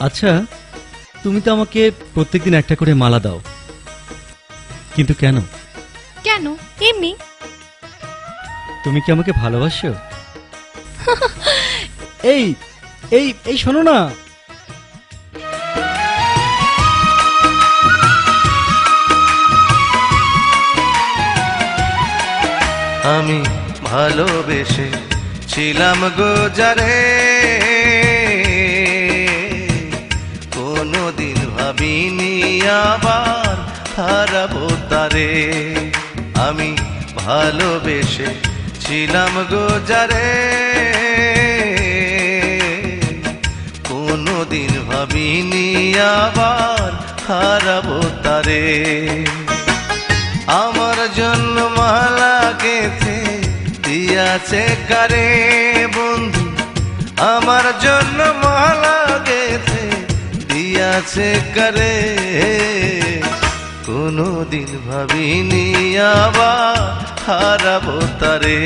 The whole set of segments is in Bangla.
আচ্ছা, তুমি তো আমাকে প্রত্যেকদিন একটা করে মালা দাও, কিন্তু কেন? কেন? এমনি। তুমি কি আমাকে ভালোবাসো? এই এই এই শোনো না, আমি ভালোবেসে ছিলাম গো যারে, কোনদিন ভাবিনি আবার হারাবো তারে। আমি ভালোবেসে ছিলাম গো যারে, কোনদিন ভাবিনি আবার হারাবো তারে। আমার জন্য মালা গেঁথে দিয়াছে কারে বন্ধু, আমার জন্য মালা গেঁথে দিয়াছে কারে। কোনদিন ভাবিনি আবার হারাবো তারে।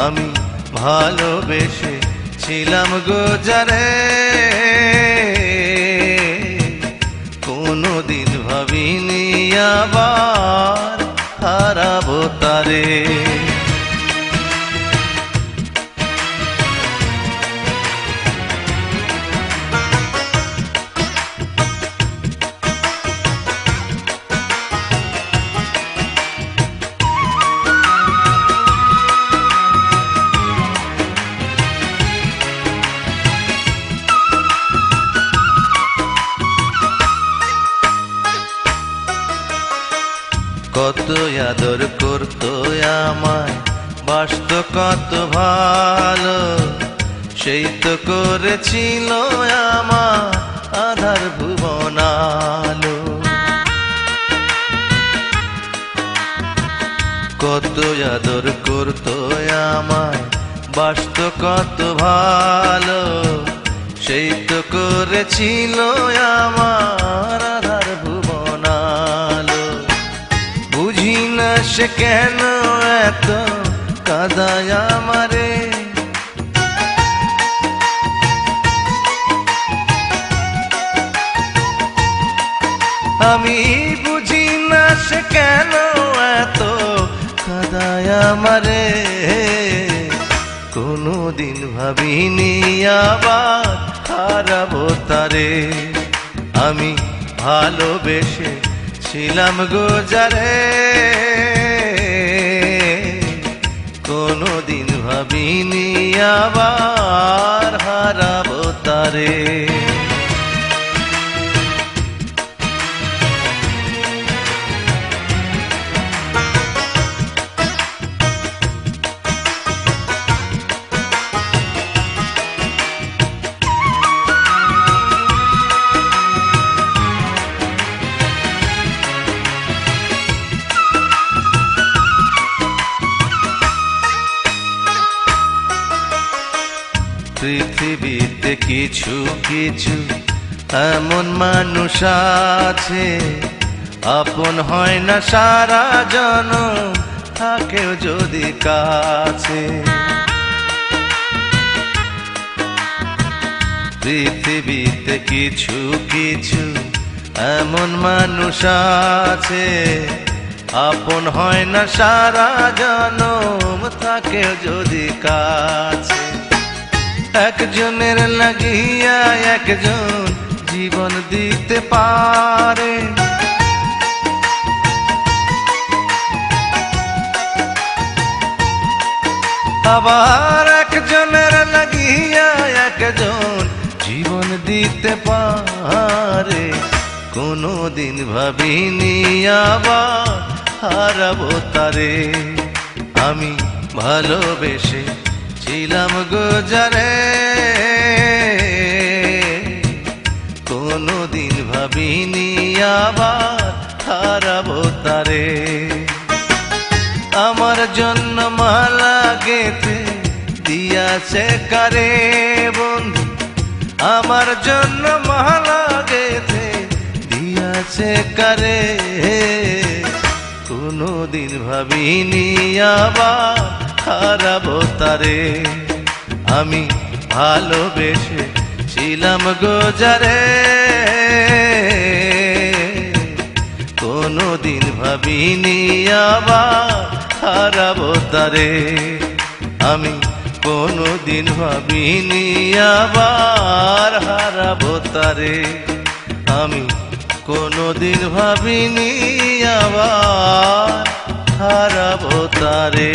আমি ভালোবেসে ছিলাম গো যারে, কোনদিন ভাবিনি আবার হারাবো তারে। কত আদর করতো আমায়, বাসতো কত ভালো, সেই তো করেছিল আমার আধার ভুবন আলো। কত আদর করতো আমায়, বাসতো কত ভালো, সেই তো করেছিল আমার আধার ভুবন আলো। বুঝি না সে কেন এত কাঁদায় আমারে, আমি বুঝি না সে কেন এত কাঁদায় আমারে। কোনদিন ভাবিনি আবার হারাবো তারে। আমি ভালোবেসে ছিলাম গো যারে, কোনদিন ভাবিনি আবার হারাবো তারে। পৃথিবীতে কিছু কিছু এমন মানুষ আছে, আপন হয় না সারা জনম, থাকেও যদি কাছে। পৃথিবীতে কিছু কিছু এমন মানুষ আছে, আপন হয় না সারা জনম, থাকেও যদি কাছে। একজনের লাগিয়া একজন জীবন দিতে পারে, আবার একজনের লাগিয়া একজন জীবন দিতে পারে। কোনদিন ভাবিনি আবার হারাবো তারে। আমি ভালোবেসে ছিলাম গো যারে, কোনদিন ভাবিনি আবার হারাবো তারে। আমার জন্য মালা গেঁথে দিয়াছে কারে বন্ধু, আমার জন্য মালা গেঁথে দিয়াছে কারে। কোনোদিন ভাবিনি আবার হারাবো তারে। আমি ভালোবেসে ছিলাম গো যারে, কোনোদিন ভাবিনি আবার হারাবো তারে। আমি কোনোদিন ভাবিনি আবার হারাবো তারে। আমি কোনোদিন ভাবিনি আবার হারাবো তারে।